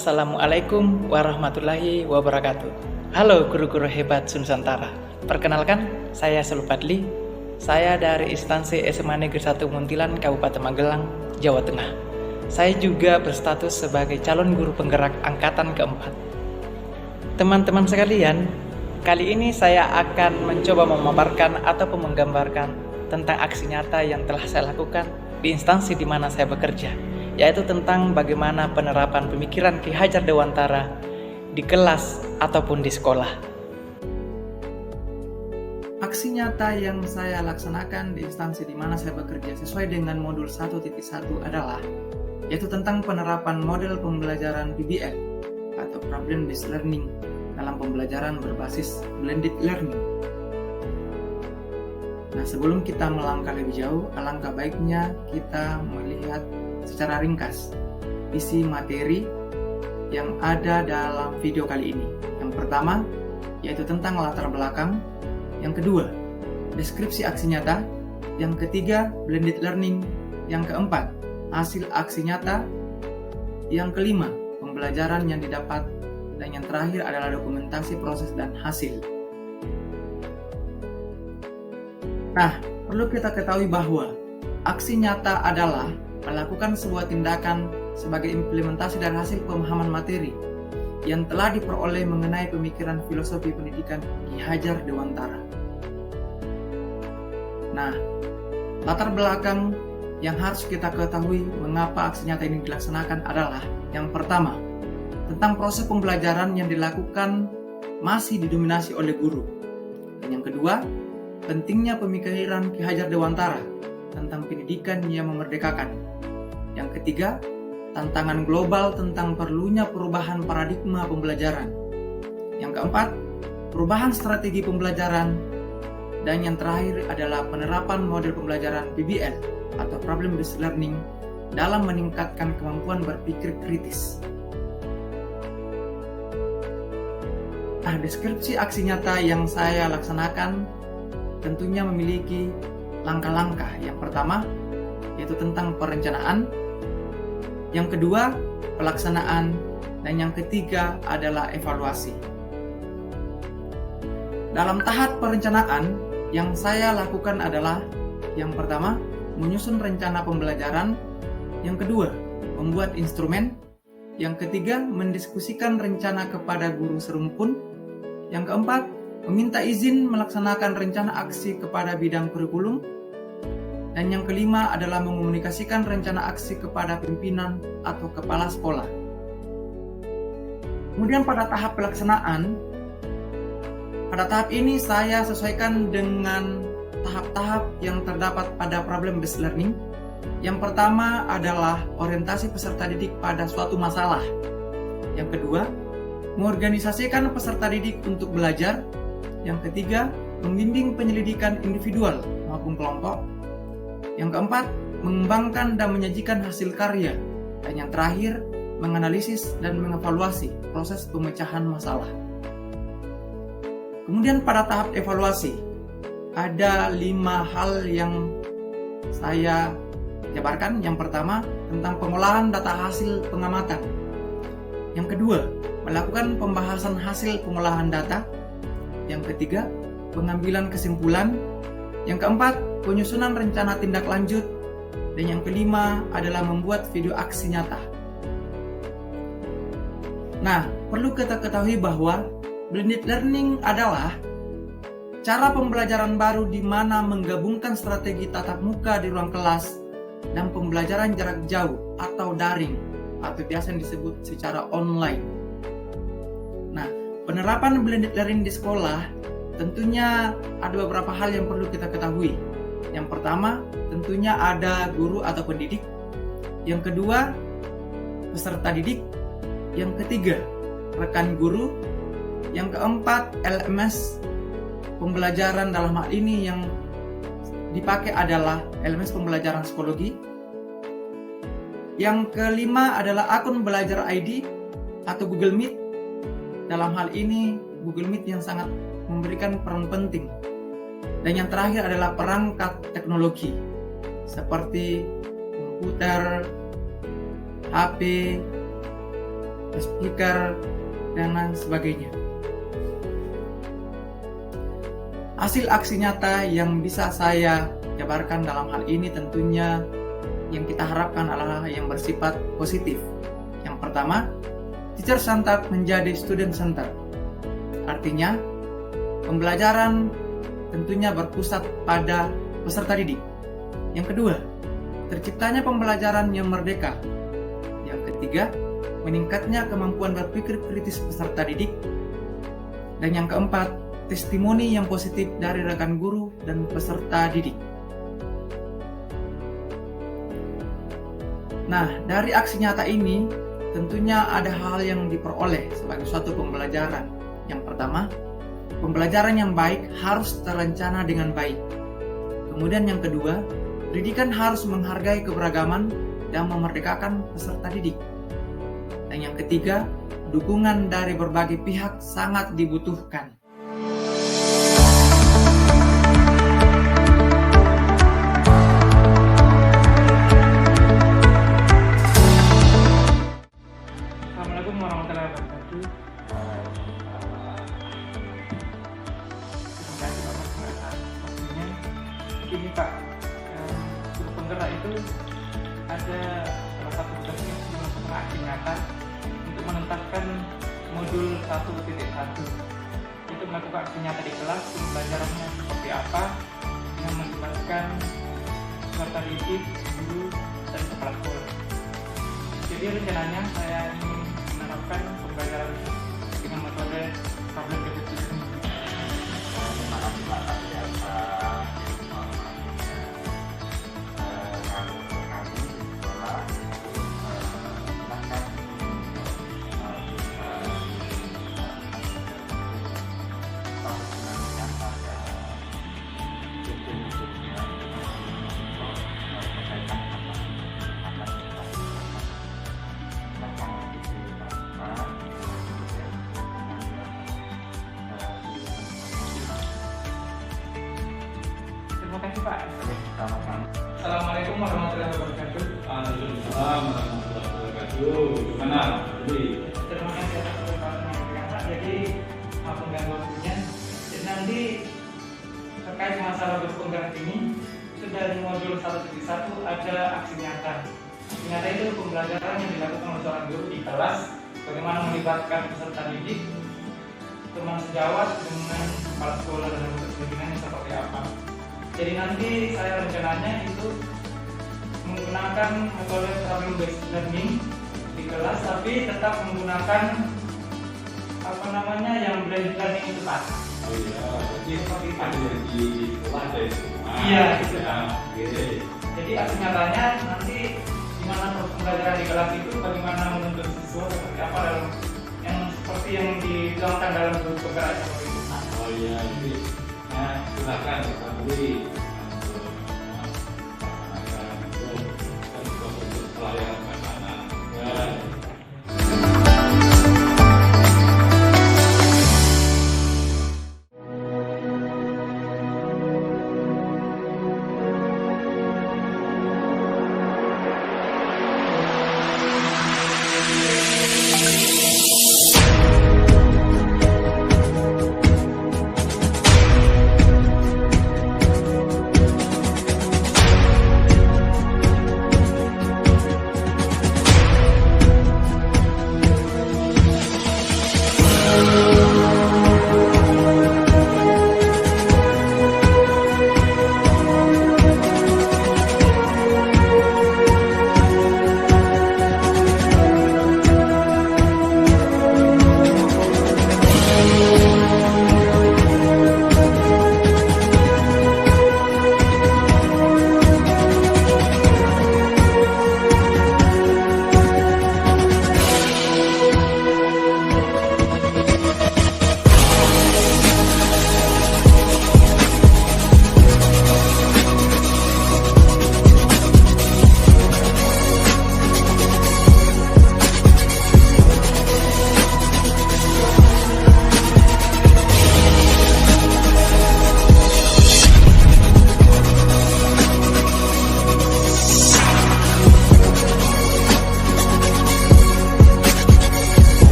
Assalamualaikum warahmatullahi wabarakatuh. Halo guru-guru hebat Nusantara. Perkenalkan, saya Selupatli. Saya dari instansi SMA Negeri 1 Muntilan, Kabupaten Magelang, Jawa Tengah. Saya juga berstatus sebagai calon guru penggerak angkatan keempat. Teman-teman sekalian, kali ini saya akan mencoba memaparkan ataupun menggambarkan tentang aksi nyata yang telah saya lakukan di instansi di mana saya bekerja, yaitu tentang bagaimana penerapan pemikiran Ki Hajar Dewantara di kelas ataupun di sekolah. Aksi nyata yang saya laksanakan di instansi di mana saya bekerja sesuai dengan modul 1.1 adalah yaitu tentang penerapan model pembelajaran PBL atau Problem Based Learning dalam pembelajaran berbasis blended learning. Nah, sebelum kita melangkah lebih jauh, alangkah baiknya kita melihat secara ringkas isi materi yang ada dalam video kali ini. Yang pertama, yaitu tentang latar belakang. Yang kedua, deskripsi aksi nyata. Yang ketiga, blended learning. Yang keempat, hasil aksi nyata. Yang kelima, pembelajaran yang didapat. Dan yang terakhir adalah dokumentasi proses dan hasil. Nah, perlu kita ketahui bahwa aksi nyata adalah melakukan sebuah tindakan sebagai implementasi dari hasil pemahaman materi yang telah diperoleh mengenai pemikiran filosofi pendidikan Ki Hajar Dewantara. Nah, latar belakang yang harus kita ketahui mengapa aksi nyata ini dilaksanakan adalah yang pertama, tentang proses pembelajaran yang dilakukan masih didominasi oleh guru. Dan yang kedua, pentingnya pemikiran Ki Hajar Dewantara tentang pendidikan yang memerdekakan. Yang ketiga, tantangan global tentang perlunya perubahan paradigma pembelajaran. Yang keempat, perubahan strategi pembelajaran. Dan yang terakhir adalah penerapan model pembelajaran PBL atau Problem Based Learning dalam meningkatkan kemampuan berpikir kritis. Nah, deskripsi aksi nyata yang saya laksanakan tentunya memiliki langkah-langkah. Yang pertama, yaitu tentang perencanaan. Yang kedua, pelaksanaan. Dan yang ketiga adalah evaluasi. Dalam tahap perencanaan, yang saya lakukan adalah yang pertama, menyusun rencana pembelajaran. Yang kedua, membuat instrumen. Yang ketiga, mendiskusikan rencana kepada guru serumpun. Yang keempat, meminta izin melaksanakan rencana aksi kepada bidang kurikulum. Dan yang kelima adalah mengomunikasikan rencana aksi kepada pimpinan atau kepala sekolah. Kemudian pada tahap pelaksanaan, pada tahap ini saya sesuaikan dengan tahap-tahap yang terdapat pada Problem Based Learning. Yang pertama adalah orientasi peserta didik pada suatu masalah. Yang kedua, mengorganisasikan peserta didik untuk belajar. Yang ketiga, membimbing penyelidikan individual maupun kelompok. Yang keempat, mengembangkan dan menyajikan hasil karya. Dan yang terakhir, menganalisis dan mengevaluasi proses pemecahan masalah. Kemudian pada tahap evaluasi, ada 5 hal yang saya jabarkan. Yang pertama, tentang pengolahan data hasil pengamatan. Yang kedua, melakukan pembahasan hasil pengolahan data. Yang ketiga, pengambilan kesimpulan. Yang keempat, penyusunan rencana tindak lanjut. Dan yang kelima adalah membuat video aksi nyata. Nah, perlu kita ketahui bahwa blended learning adalah cara pembelajaran baru di mana menggabungkan strategi tatap muka di ruang kelas dan pembelajaran jarak jauh atau daring atau biasa disebut secara online. Nah, penerapan blended learning di sekolah tentunya ada beberapa hal yang perlu kita ketahui. Yang pertama, tentunya ada guru atau pendidik. Yang kedua, peserta didik. Yang ketiga, rekan guru. Yang keempat, LMS pembelajaran. Dalam hal ini yang dipakai adalah LMS pembelajaran psikologi. Yang kelima adalah akun belajar ID atau Google Meet. Dalam hal ini Google Meet yang sangat memberikan peran penting. Dan yang terakhir adalah perangkat teknologi seperti komputer, HP, speaker, dan lain sebagainya. Hasil aksi nyata yang bisa saya jabarkan dalam hal ini tentunya yang kita harapkan adalah yang bersifat positif. Yang pertama, teacher center menjadi student center. Artinya, pembelajaran tentunya berpusat pada peserta didik. Yang kedua, terciptanya pembelajaran yang merdeka. Yang ketiga, meningkatnya kemampuan berpikir kritis peserta didik. Dan yang keempat, testimoni yang positif dari rekan guru dan peserta didik. Nah, dari aksi nyata ini tentunya ada hal yang diperoleh sebagai suatu pembelajaran. Yang pertama, pembelajaran yang baik harus terencana dengan baik. Kemudian yang kedua, pendidikan harus menghargai keberagaman dan memerdekakan peserta didik. Dan yang ketiga, dukungan dari berbagai pihak sangat dibutuhkan. Assalamualaikum warahmatullahi wabarakatuh. Terima kasih Pak atas waktunya. Begini Pak, guru penggerak itu ada salah satu tugasnya melakukan aksi nyata untuk menuntaskan modul 1.1. Itu melakukan aksi nyata di kelas, pembelajarannya seperti apa dengan melibatkan peserta didik, guru, dan kepala sekolah. Jadi rencananya saya ingin menerapkan pembelajaran dengan metode problem based learning. Terima kasih Pak atas informasinya. Kami di sekolah silahkan bisa pada hukum-hukumnya berkaitan Terima kasih Pak. sama-sama. Assalamualaikum warahmatullahi wabarakatuh. Waalaikumsalam warahmatullahi wabarakatuh. Gimana? Jadi, Terima kasih atas kesempatan yang diberikan Pak. Jadi maaf mengganggu waktunya. Jadi nanti terkait masalah guru penggerak ini, itu dari modul 1.1 ada aksi nyata. Aksi nyata itu pembelajaran yang dilakukan oleh seorang guru di kelas, bagaimana melibatkan peserta didik, teman sejawat dengan kepala sekolah dan lembaga pendidikannya seperti apa. Jadi nanti saya rencananya itu menggunakan metode problem based learning di kelas, tapi tetap menggunakan yang blended learning itu Pak. oh iya, berarti ada yang di sekolah ada yang di rumah. Iya, gitu, Ya, Pak. oke. Jadi aksi nyatanya nanti gimana pembelajaran di kelas itu, bagaimana menuntut siswa seperti apa dalam yang seperti yang dituangkan dalam guru penggerak seperti itu Pak. Oh iya, jadi silakan kita beri untuk melaksanakan untuk pelayanan ke sana. Ya.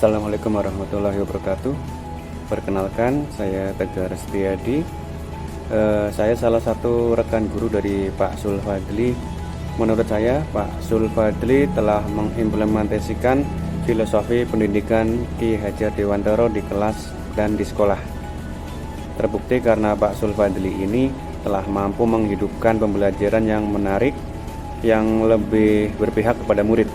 Assalamualaikum warahmatullahi wabarakatuh. Perkenalkan, saya Tegar Setiadi. Saya salah satu rekan guru dari Pak Sulfadli. Menurut saya, Pak Sulfadli telah mengimplementasikan filosofi pendidikan Ki Hajar Dewantara di kelas dan di sekolah. Terbukti karena Pak Sulfadli ini telah mampu menghidupkan pembelajaran yang menarik, yang lebih berpihak kepada murid.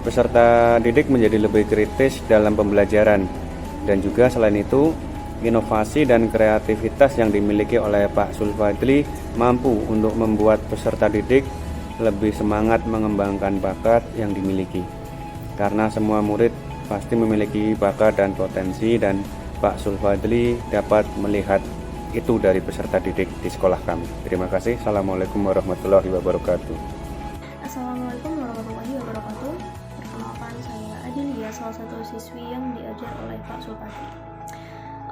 Peserta didik menjadi lebih kritis dalam pembelajaran, dan juga selain itu, inovasi dan kreativitas yang dimiliki oleh Pak Sulfadli mampu untuk membuat peserta didik lebih semangat mengembangkan bakat yang dimiliki. Karena semua murid pasti memiliki bakat dan potensi, dan Pak Sulfadli dapat melihat itu dari peserta didik di sekolah kami. Terima kasih. Assalamualaikum warahmatullahi wabarakatuh. Assalamualaikum warahmatullahi wabarakatuh. Perkenalkan, saya Adelia, salah satu siswi yang diajar oleh Pak Sulfadli.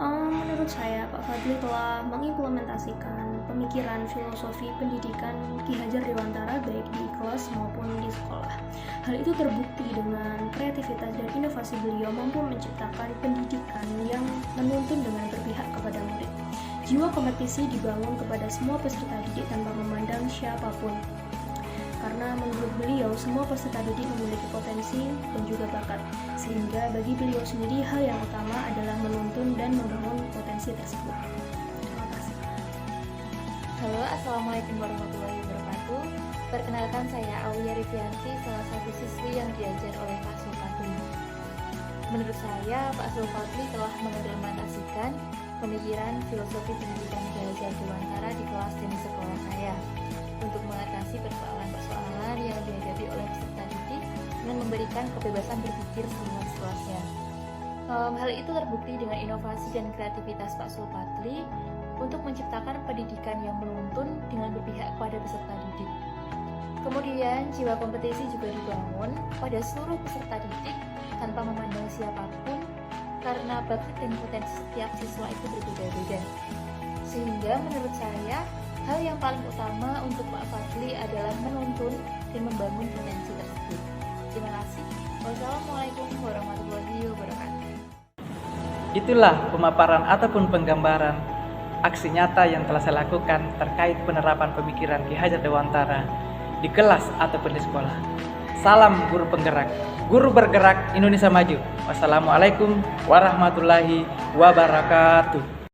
Menurut saya, Pak Fadli telah mengimplementasikan pemikiran filosofi pendidikan Ki Hajar Dewantara baik di kelas maupun di sekolah. Hal itu terbukti dengan kreativitas dan inovasi beliau mampu menciptakan pendidikan yang menuntun dengan berpihak kepada murid. Jiwa kompetisi dibangun kepada semua peserta didik tanpa memandang siapapun. Karena menurut beliau, semua peserta didik memiliki potensi dan juga bakat, sehingga bagi beliau sendiri hal yang utama adalah menuntun dan membangun potensi tersebut. Terima kasih. Halo, Assalamualaikum warahmatullahi wabarakatuh. Perkenalkan, saya Aulia Rifianti, salah satu siswi yang diajar oleh Pak Sulfadli. Menurut saya, Pak Sulfadli telah mengimplementasikan pemikiran filosofi pendidikan Ki Hajar Dewantara di kelas dan di sekolah saya untuk mengatasi persoalan-persoalan yang dihadapi oleh peserta didik dengan memberikan kebebasan berpikir seluas-luasnya. Hal itu terbukti dengan inovasi dan kreativitas Pak Sulfadli untuk menciptakan pendidikan yang menuntun dengan berpihak kepada peserta didik. Kemudian, jiwa kompetisi juga dibangun pada seluruh peserta didik tanpa memandang siapapun, karena bakat dan potensi setiap siswa itu berbeda-beda. Sehingga menurut saya, hal yang paling utama untuk Pak Fadli adalah menuntun dan membangun potensi tersebut. Terima kasih. Wassalamualaikum warahmatullahi wabarakatuh. Itulah pemaparan ataupun penggambaran aksi nyata yang telah saya lakukan terkait penerapan pemikiran Ki Hajar Dewantara di kelas ataupun di sekolah. Salam guru penggerak, guru bergerak Indonesia maju. Wassalamualaikum warahmatullahi wabarakatuh.